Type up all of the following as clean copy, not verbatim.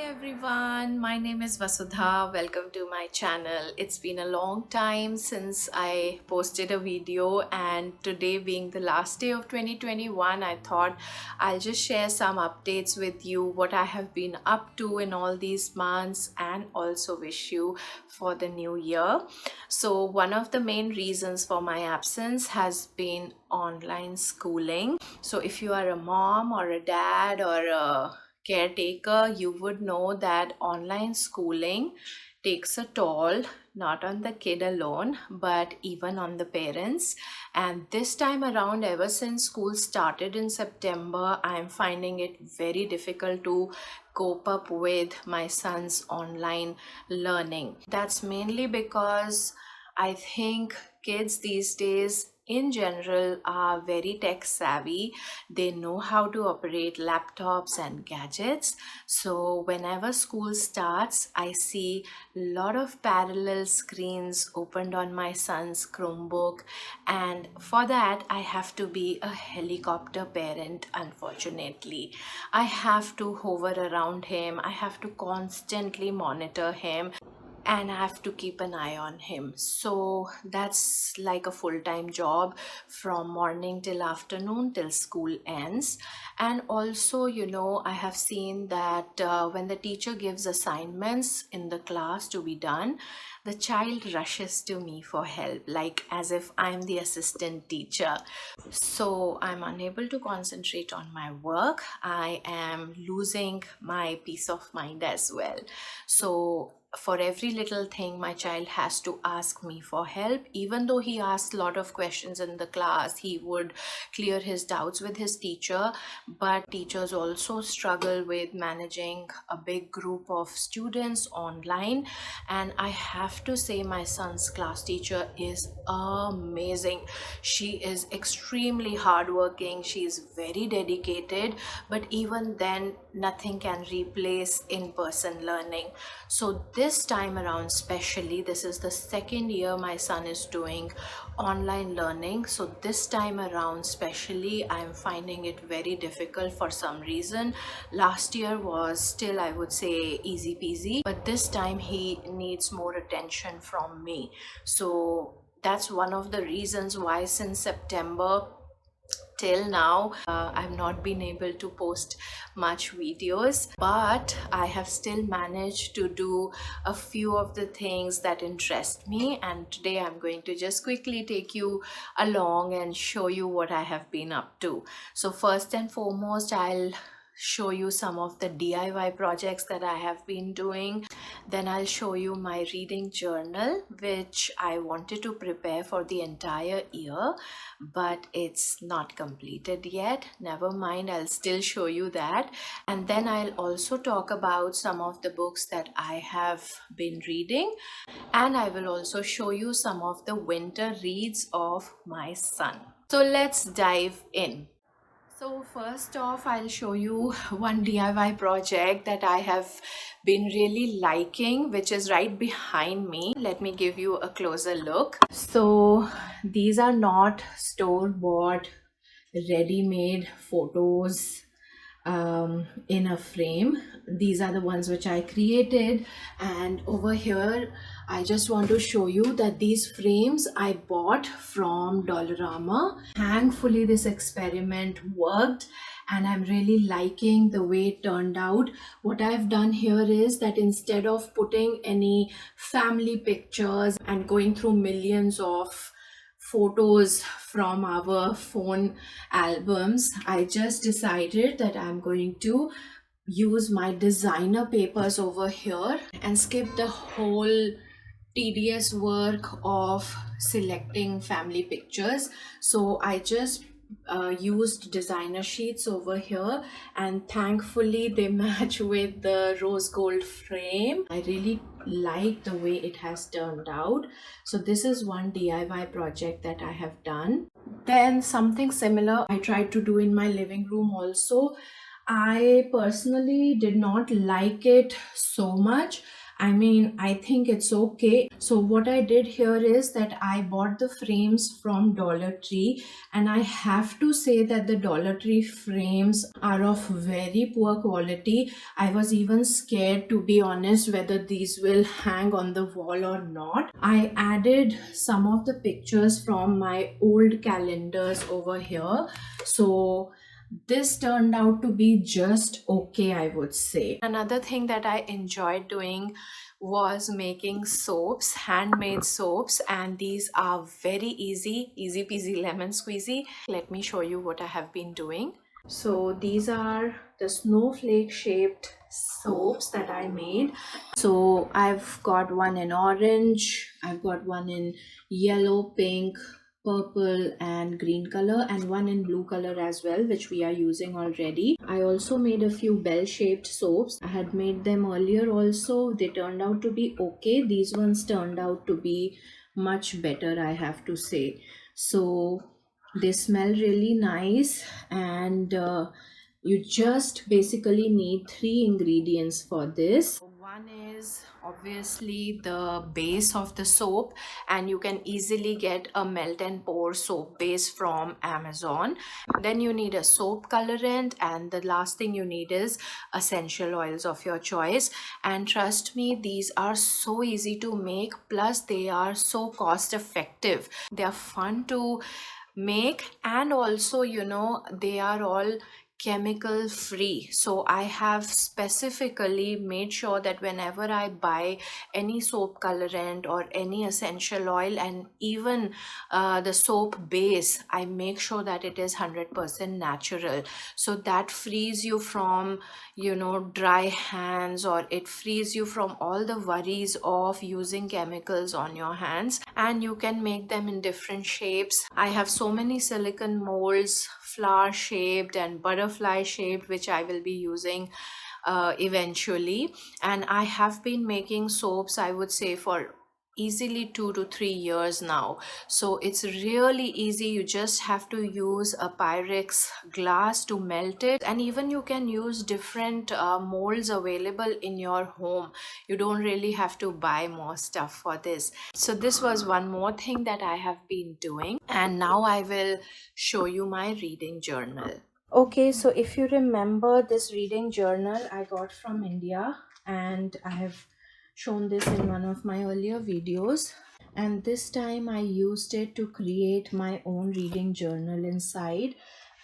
Everyone, my name is Vasudha. Welcome to my channel. It's been a long time since I posted a video, and today being the last day of 2021, I thought I'll just share some updates with you, what I have been up to in all these months, and also wish you for the new year. So one of the main reasons for my absence has been online schooling. So if you are a mom or a dad or a caretaker, you would know that online schooling takes a toll not on the kid alone but even on the parents. And this time around, ever since school started in September, I'm finding it very difficult to cope up with my son's online learning. That's mainly because I think kids these days in general are very tech savvy. They know how to operate laptops and gadgets. So whenever school starts, I see a lot of parallel screens opened on my son's Chromebook, and for that I have to be a helicopter parent. Unfortunately, I have to hover around him, I have to constantly monitor him, and I have to keep an eye on him. So that's like a full-time job from morning till afternoon till school ends. And also, I have seen that when the teacher gives assignments in the class to be done, the child rushes to me for help, like as if I'm the assistant teacher. So I'm unable to concentrate on my work. I am losing my peace of mind as well. So for every little thing, my child has to ask me for help. Even though he asked a lot of questions in the class, he would clear his doubts with his teacher. But teachers also struggle with managing a big group of students online. And I have to say, my son's class teacher is amazing. She is extremely hardworking. She is very dedicated. But even then, nothing can replace in-person learning. So this time around, especially, this is the second year my son is doing online learning. So this time around, especially, I'm finding it very difficult for some reason. Last year was still, I would say, easy peasy, but this time he needs more attention from me. So that's one of the reasons why since September till now I've not been able to post much videos, but I have still managed to do a few of the things that interest me, and today I'm going to just quickly take you along and show you what I have been up to. So first and foremost, I'll show you some of the DIY projects that I have been doing. Then I'll show you my reading journal, which I wanted to prepare for the entire year, but it's not completed yet. Never mind, I'll still show you that. And then I'll also talk about some of the books that I have been reading, and I will also show you some of the winter reads of my son. So let's dive in. So first off, I'll show you one DIY project that I have been really liking, which is right behind me. Let me give you a closer look. So these are not store-bought, ready-made photos in a frame. These are the ones which I created, and over here I just want to show you that these frames I bought from Dollarama. Thankfully this experiment worked, and I'm really liking the way it turned out. What I've done here is that instead of putting any family pictures and going through millions of photos from our phone albums, I just decided that I'm going to use my designer papers over here and skip the whole tedious work of selecting family pictures. So I just used designer sheets over here, and thankfully they match with the rose gold frame. I really like the way it has turned out. So this is one DIY project that I have done. Then something similar I tried to do in my living room also. I personally did not like it so much. I mean, I think it's okay. So what I did here is that I bought the frames from Dollar Tree, and I have to say that the Dollar Tree frames are of very poor quality. I was even scared, to be honest, whether these will hang on the wall or not. I added some of the pictures from my old calendars over here. So this turned out to be just okay, I would say. Another thing that I enjoyed doing was making soaps, handmade soaps, and these are very easy peasy lemon squeezy. Let me show you what I have been doing. So these are the snowflake shaped soaps that I made. So I've got one in orange, I've got one in yellow, pink, purple and green color, and one in blue color as well, which we are using already. I also made a few bell shaped soaps. I had made them earlier also. They turned out to be okay. These ones turned out to be much better, I have to say. So they smell really nice, and you just basically need three ingredients for this. One is obviously the base of the soap, and you can easily get a melt and pour soap base from Amazon. Then you need a soap colorant, and the last thing you need is essential oils of your choice. And trust me, these are so easy to make, plus they are so cost effective. They are fun to make, and also, they are all chemical free. So I have specifically made sure that whenever I buy any soap colorant or any essential oil, and even the soap base, I make sure that it is 100% natural, so that frees you from dry hands, or it frees you from all the worries of using chemicals on your hands. And you can make them in different shapes. I have so many silicone molds, flower shaped and butterfly shaped, which I will be using eventually. And I have been making soaps, I would say, for easily 2 to 3 years now. So it's really easy. You just have to use a Pyrex glass to melt it, and even you can use different molds available in your home. You don't really have to buy more stuff for this. So this was one more thing that I have been doing, and now I will show you my reading journal. Okay, so if you remember, this reading journal I got from India, and I have shown this in one of my earlier videos. And this time I used it to create my own reading journal inside.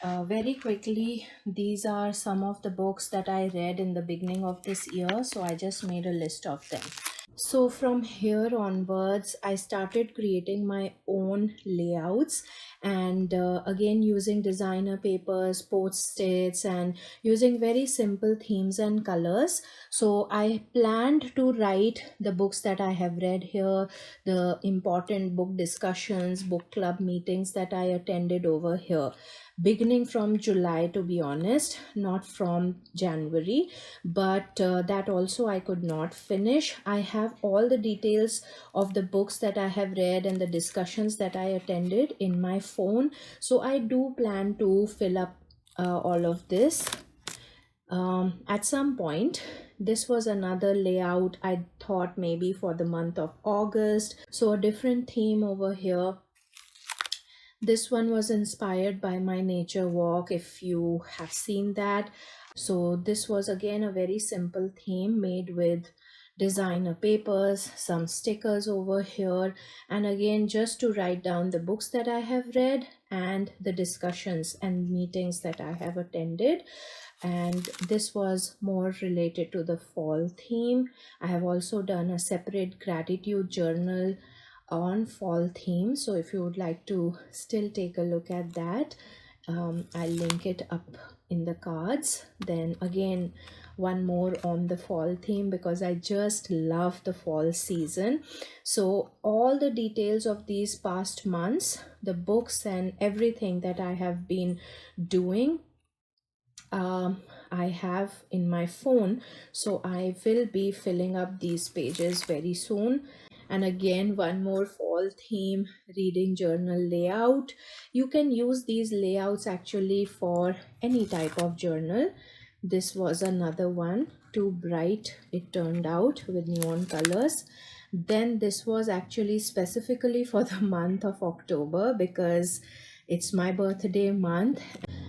Very quickly, these are some of the books that I read in the beginning of this year, so I just made a list of them. So from here onwards, I started creating my own layouts, and again using designer papers, post-its, and using very simple themes and colors. So I planned to write the books that I have read here, the important book discussions, book club meetings that I attended over here, beginning from July, to be honest, not from January. But that also I could not finish. I have all the details of the books that I have read and the discussions that I attended in my phone, so I do plan to fill up all of this at some point. This was another layout I thought maybe for the month of August, so a different theme over here. This one was inspired by my nature walk, if you have seen that. So this was again a very simple theme made with designer papers, some stickers over here, and again just to write down the books that I have read and the discussions and meetings that I have attended. And this was more related to the fall theme. I have also done a separate gratitude journal on fall theme, so if you would like to still take a look at that, I'll link it up in the cards. Then again, one more on the fall theme, because I just love the fall season. So all the details of these past months, the books and everything that I have been doing, I have in my phone, so I will be filling up these pages very soon. And again, one more fall theme reading journal layout. You can use these layouts actually for any type of journal. This was another one. too bright it turned out with neon colors. Then this was actually specifically for the month of October because it's my birthday month.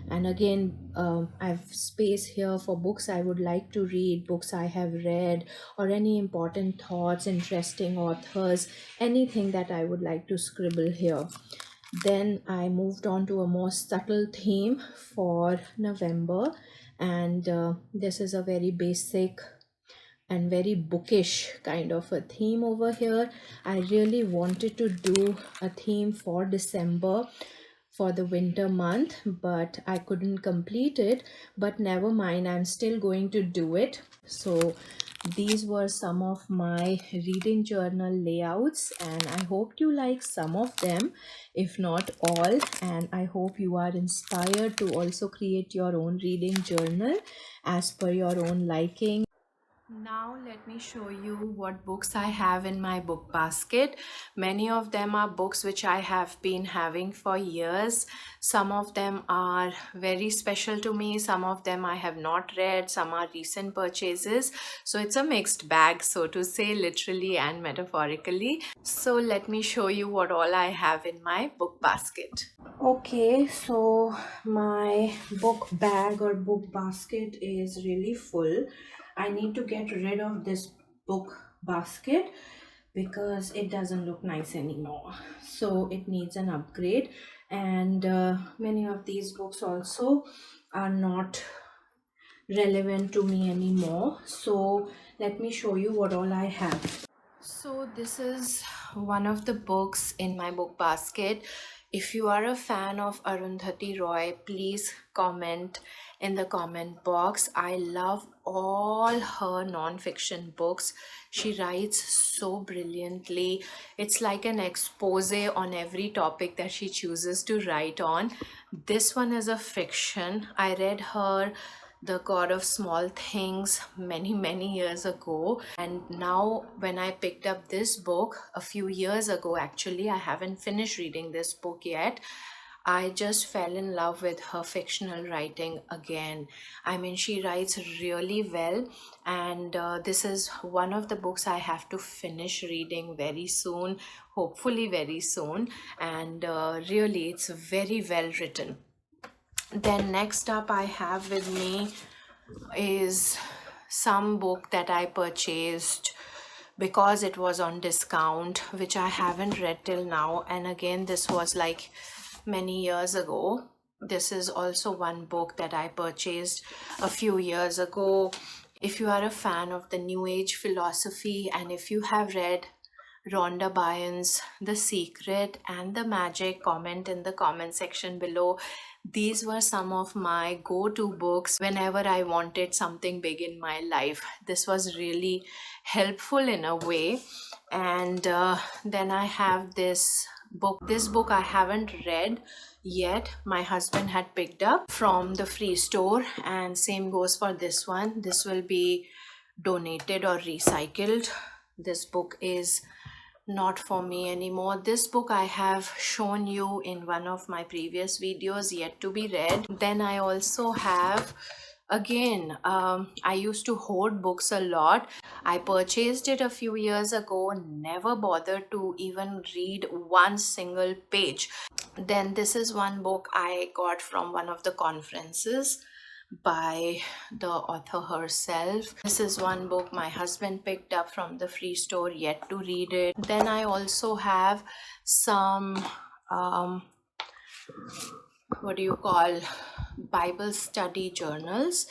And again, I have space here for books I would like to read, books I have read, or any important thoughts, interesting authors, anything that I would like to scribble here. Then I moved on to a more subtle theme for November, and this is a very basic and very bookish kind of a theme over here. I really wanted to do a theme for December for the winter month, but I couldn't complete it. But never mind, I'm still going to do it. So these were some of my reading journal layouts, and I hope you like some of them, if not all. And I hope you are inspired to also create your own reading journal as per your own liking. Now let me show you what books I have in my book basket. Many of them are books which I have been having for years. Some of them are very special to me, some of them I have not read, some are recent purchases. So it's a mixed bag, so to say, literally and metaphorically. So let me show you what all I have in my book basket. Okay, so my book bag or book basket is really full. I need to get rid of this book basket because it doesn't look nice anymore. So it needs an upgrade, and many of these books also are not relevant to me anymore. So let me show you what all I have. So this is one of the books in my book basket. If you are a fan of Arundhati Roy, please comment in the comment box. I love all her non-fiction books. She writes so brilliantly. It's like an expose on every topic that she chooses to write on. This one is a fiction. I read her The God of Small Things many years ago, and now when I picked up this book a few years ago, actually I haven't finished reading this book yet, I just fell in love with her fictional writing again. I mean, she writes really well, and this is one of the books I have to finish reading very soon, hopefully very soon. And really, it's very well written. Then next up I have with me is some book that I purchased because it was on discount, which I haven't read till now. And again, this was like many years ago. This is also one book that I purchased a few years ago. If you are a fan of the New Age philosophy, and if you have read Rhonda Byrne's The Secret and The Magic, comment in the comment section below. These were some of my go-to books whenever I wanted something big in my life. This was really helpful in a way. And then I have this book. This book I haven't read yet. My husband had picked up from the free store, and same goes for this one. This will be donated or recycled. This book is not for me anymore. This book I have shown you in one of my previous videos, yet to be read. Then I also have, again, I used to hoard books a lot. I purchased it a few years ago, never bothered to even read one single page. Then this is one book I got from one of the conferences by the author herself. This is one book my husband picked up from the free store, yet to read it. Then I also have some what do you call, Bible study journals.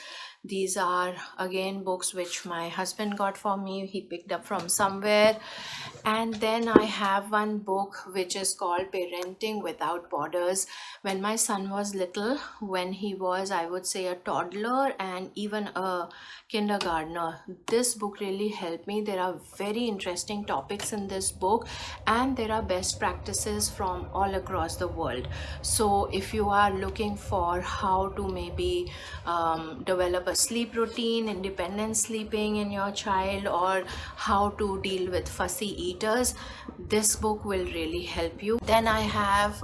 These are again books which my husband got for me, he picked up from somewhere. And then I have one book which is called Parenting Without Borders. When my son was little, when he was, I would say, a toddler and even a kindergartner, this book really helped me. There are very interesting topics in this book, and there are best practices from all across the world. So if you are looking for how to maybe develop a sleep routine, independent sleeping in your child, or how to deal with fussy eaters, this book will really help you. Then I have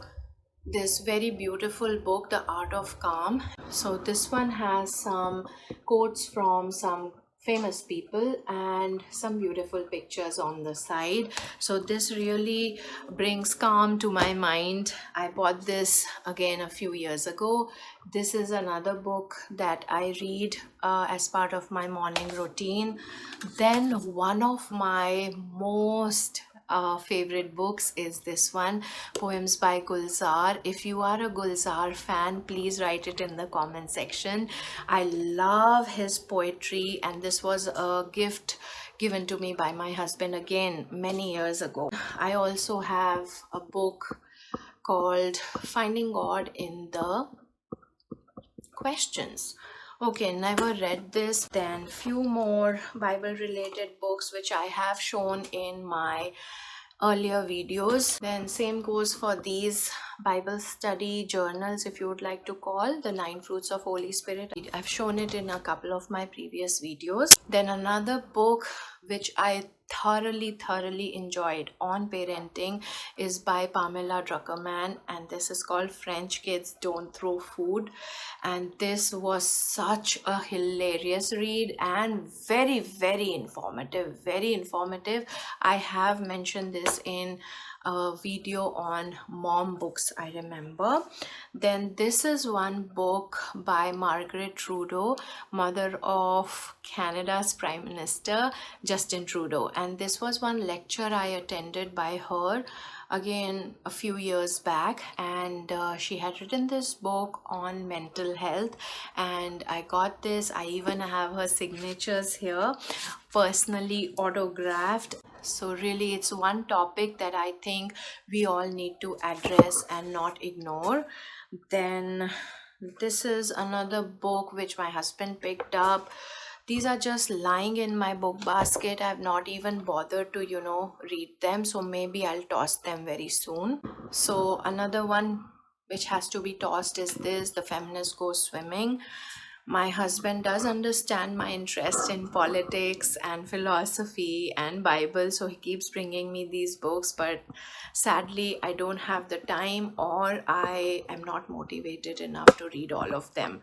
this very beautiful book, The Art of Calm. So this one has some quotes from some famous people and some beautiful pictures on the side. So this really brings calm to my mind. I bought this again a few years ago. This is another book that I read as part of my morning routine. Then one of my most favorite books is this one, Poems by Gulzar. If you are a Gulzar fan, please write it in the comment section. I love his poetry, and this was a gift given to me by my husband again many years ago. I also have a book called Finding God in the Questions. Okay, never read this. Then few more Bible related books which I have shown in my earlier videos. Then same goes for these Bible study journals, if you would like to call, the 9 fruits of Holy Spirit. I've shown it in a couple of my previous videos. Then another book which I thoroughly enjoyed on parenting is by Pamela Druckerman, and this is called French Kids Don't Throw Food. And this was such a hilarious read and very informative. I have mentioned this in a video on mom books, I remember. Then this is one book by Margaret Trudeau, mother of Canada's Prime Minister Justin Trudeau, and this was one lecture I attended by her again a few years back, and she had written this book on mental health, and I got this. I even have her signatures here, personally autographed. So really it's one topic that I think we all need to address and not ignore. Then this is another book which my husband picked up. These are just lying in my book basket. I've not even bothered to read them, so maybe I'll toss them very soon. So another one which has to be tossed is this, The Feminist Go Swimming. My husband does understand my interest in politics and philosophy and Bible, so he keeps bringing me these books, but sadly I don't have the time, or I am not motivated enough to read all of them.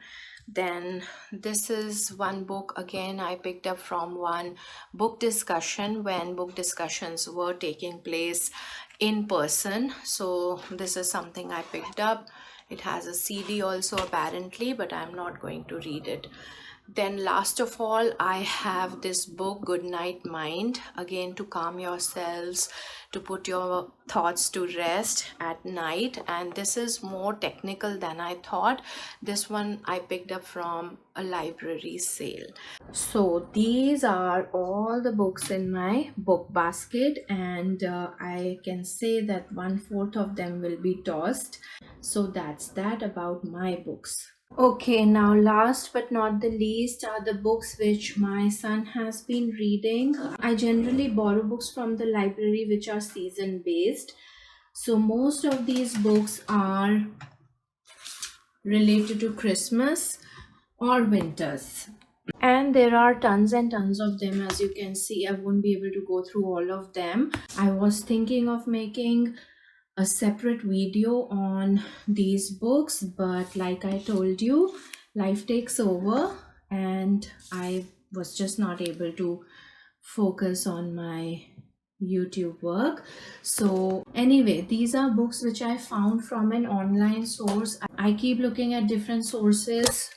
Then this is one book again I picked up from one book discussion when book discussions were taking place in person. So this is something I picked up. It has a CD also apparently, but I'm not going to read it. Then last of all, I have this book, Good Night Mind, again to calm yourselves, to put your thoughts to rest at night. And this is more technical than I thought. This one I picked up from a library sale. So these are all the books in my book basket, and I can say that 1/4 of them will be tossed. So that's that about my books. Okay, now last but not the least are the books which my son has been reading. I generally borrow books from the library which are season based. So most of these books are related to Christmas or winters. And there are tons and tons of them, as you can see. I won't be able to go through all of them. I was thinking of making a separate video on these books, but like I told you, life takes over and I was just not able to focus on my YouTube work. So anyway, these are books which I found from an online source. I keep looking at different sources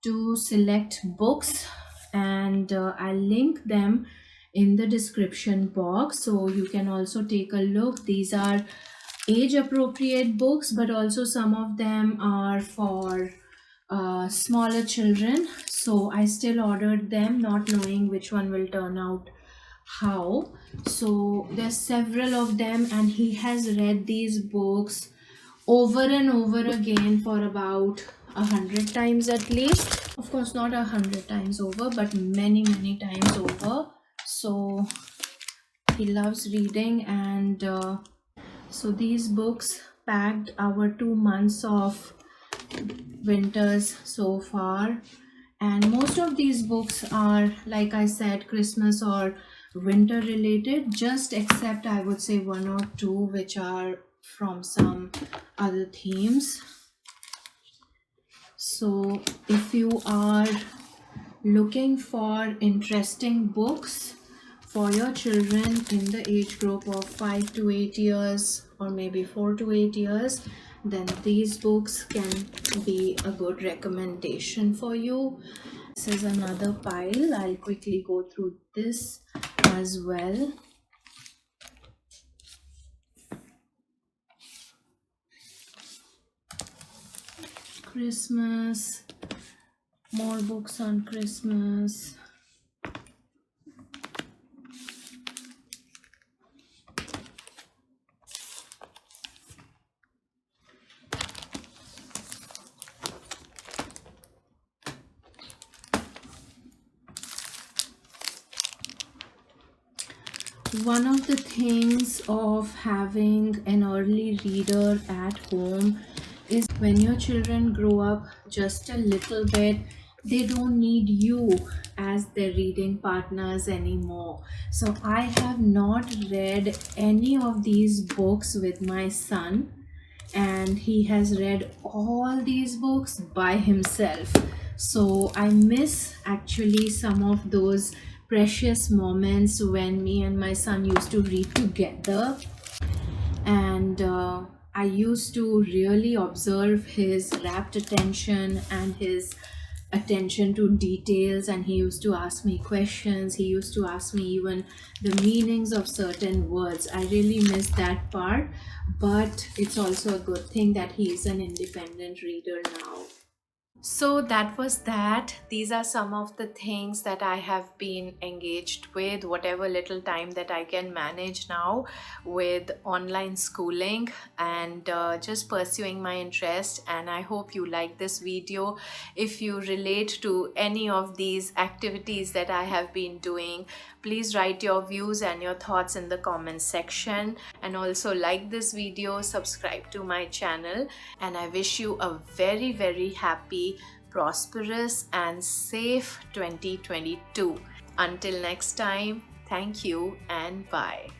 to select books, and I'll link them in the description box so you can also take a look. These are age appropriate books, but also some of them are for smaller children, so I still ordered them not knowing which one will turn out how. So there's several of them, and he has read these books over and over again for about 100 times at least. Of course not 100 times over, but many times over. So he loves reading, and so these books packed our 2 months of winters so far. And most of these books are, like I said, Christmas or winter related, just except I would say one or two which are from some other themes. So if you are looking for interesting books for your children in the age group of 5 to 8 years or maybe 4 to 8 years, then these books can be a good recommendation for you. This is another pile. I'll quickly go through this as well. Christmas, more books on Christmas. One of the things of having an early reader at home is when your children grow up just a little bit, they don't need you as their reading partners anymore. So I have not read any of these books with my son, and he has read all these books by himself. So I miss actually some of those precious moments when me and my son used to read together. And I used to really observe his rapt attention and his attention to details, and he used to ask me questions. He used to ask me even the meanings of certain words. I really miss that part, but it's also a good thing that he is an independent reader now. So that was that. These are some of the things that I have been engaged with, whatever little time that I can manage now with online schooling and just pursuing my interest. And I hope you like this video. If you relate to any of these activities that I have been doing, please write your views and your thoughts in the comments section, and also like this video, subscribe to my channel, and I wish you a very, very happy, prosperous and safe 2022. Until next time, thank you and bye.